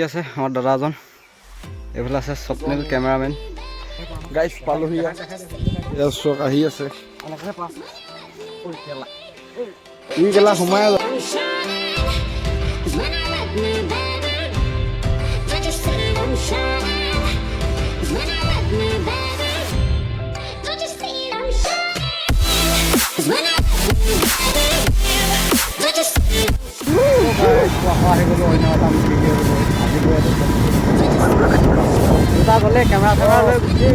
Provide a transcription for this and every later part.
আছে আমার দাদাজন এইফালে আছে স্বপ্নিল ক্যামেরাম্যান গাইস পালোহি চক আহি আছে ই গেলা সোমাই দুটা গ'লে কেমেৰা চেমেৰা লৈ গুচি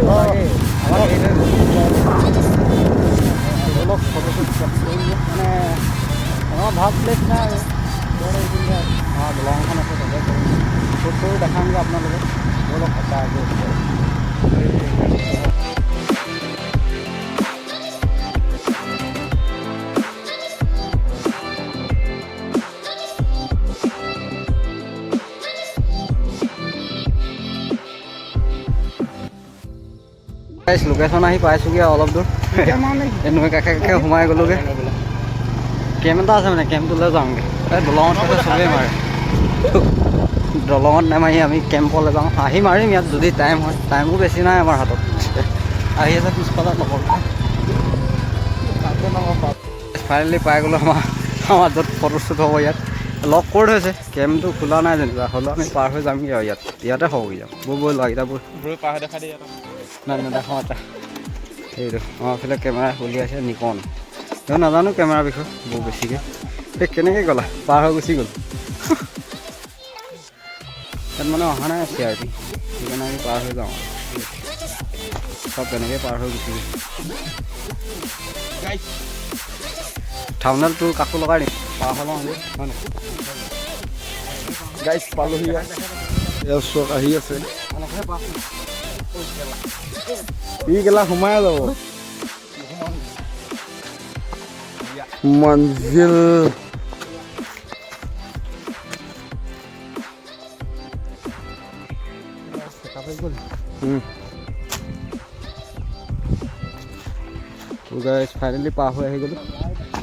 অলপ ফটোশ্বুট মানে আমাৰ ভাল প্লেচ নাই আৰু দলংখন আছে তাতে ফটো দেখামগৈ আপোনালোকে অলপ সঁচা লোকেশ্যন আহি পাইছোঁগৈ অলপ দূৰ নৈ কাষে কাষে সোমাই গ'লোগৈ কেম্প এটা আছে মানে কেম্পটোলৈ যাওঁগৈ দলঙত থাকে চবেই মাৰে দলঙত নামাৰি আমি কেম্পলৈ যাওঁ আহি মাৰিম ইয়াত যদি টাইম হয় টাইমো বেছি নাই আমাৰ হাতত আহি আছে পিছফালে নকৰোঁ ফাইনেলি পাই গ'লোঁ আমাৰ য'ত ফটোশ্বুট হ'ব ইয়াত লক কৰি থৈছে কেম্পটো খোলা নাই যেনিবা হ'লেও আমি পাৰ হৈ যামগৈ আৰু ইয়াতে হ'বগৈ যাম বৈ ল'ৰাকেইটা নাই নেদেখাওঁ এটা সেইটো আমাৰ এইফালে কেমেৰা উলিয়াইছে নিকন মই নাজানো কেমেৰাৰ বিষয়ে বৰ বেছিকৈ এই কেনেকৈ গ'লা পাৰ হৈ গুচি গ'ল ইয়াত মানে অহা নাই চি আৰ পি সেইকাৰণে আমি পাৰ হৈ যাওঁ চব তেনেকৈ পাৰ হৈ গুচি গ'ল থামনেল তোৰ কাকো লগাই দিম পাৰ হৈ লওঁ হয় নাই গাইস পালোহি চক আহি আছে ই গেলা সোমাই যাব মঞ্জিল ফাইনেলি পাৰ হৈ আহি গ'লোঁ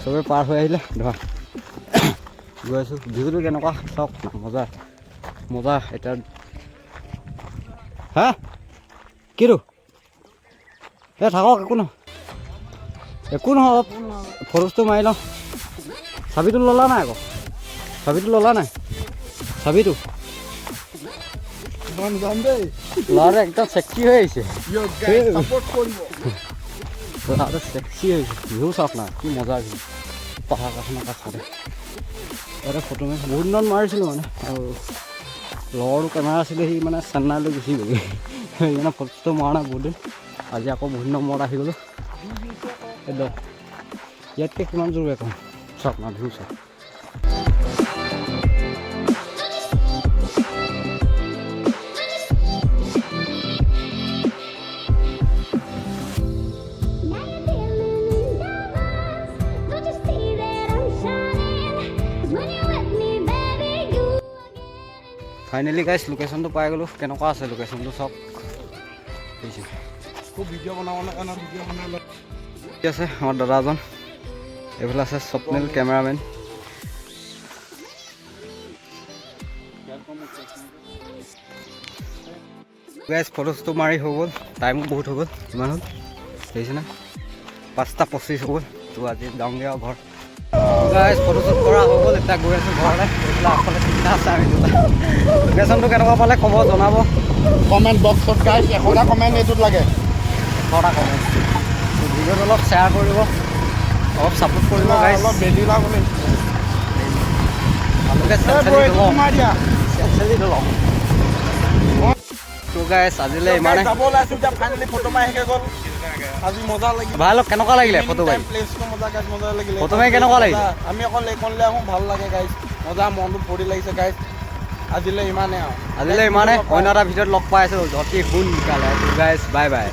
চবেই পাৰ হৈ আহিলে ধৰা গৈ আছোঁ ভিউটো কেনেকুৱা চাওক মজা মজা এতিয়া হা কিটো এই থাকক একো নহয় ফটোজটো মাৰি লওঁ চাবিটো ল'লা নাই আকৌ চাবিটো ল'লা নাই চাবিটো ল'ৰাটো একদম চেক্সি হৈ আহিছে ল'ৰাটো চেক্সি হৈ আহিছে ভিউ চাওক না কি মজা ভিউ পাহাৰ কাষৰ কাষতে ইয়াতে ফটো মাৰি বহুত দিনত মাৰিছিলোঁ মানে আৰু লগৰটো কেমেৰা আছিলে সি মানে চেন্নাইলৈ গুচি গ'লগৈ সেইকাৰণে ফটো মৰা নাই বহুত দিন আজি আকৌ বহুত দিনৰ মূৰত আহি গ'লোঁ একদম ইয়াতকৈ কিমান জোৰ এখন চাওক না ভিউ চাওক ফাইনেলি গাইছ লোকেশ্যনটো পাই গ'লোঁ কেনেকুৱা আছে লোকেশ্যনটো চাওক ভিডিঅ' বনাব আছে আমাৰ দাদাজন এইফালে আছে স্বপ্নিল ক্যামেৰামেন গাইছ ফটোজটো মাৰি হৈ গ'ল টাইমো বহুত হৈ গ'ল কিমান হ'ল দেখিছেনে 5:25 হৈ গ'ল তো আজি যাওঁগৈ আৰু ঘৰ গাইছ ফটোশ্বুট কৰা হৈ গ'ল এতিয়া গৈ আছোঁ ঘৰলৈ আগফালে চিন্তা আছে আমি দুটা লোকেশ্যনটো কেনেকুৱা পালে খবৰ জনাব কমেণ্ট বক্সত গাইছ 100টা কমেণ্ট এইটোত লাগে 100টা কমেণ্ট ভিডিঅ'টো অলপ শ্বেয়াৰ কৰিব অলপ ছাপোৰ্ট কৰিব গাইছ অলপ বেলি লাবলৈ তো গাইছ আজিলৈ ইমানে আজি মজা লাগিল ভাল কেনেকুৱা লাগিলে ফটো মাৰি প্লেচটো মজা লাগিলে ফটো মাৰি কেনেকুৱা লাগিলে আমি অকল এইখনলৈ আহোঁ ভাল লাগে গাইছ মজা মনটো ভৰি লাগিছে গাইছ আজিলৈ ইমানে অন্য এটা ভিডিঅ'ত লগ পাই আছোঁ অতি সোনকালে গাইছ বাই বাই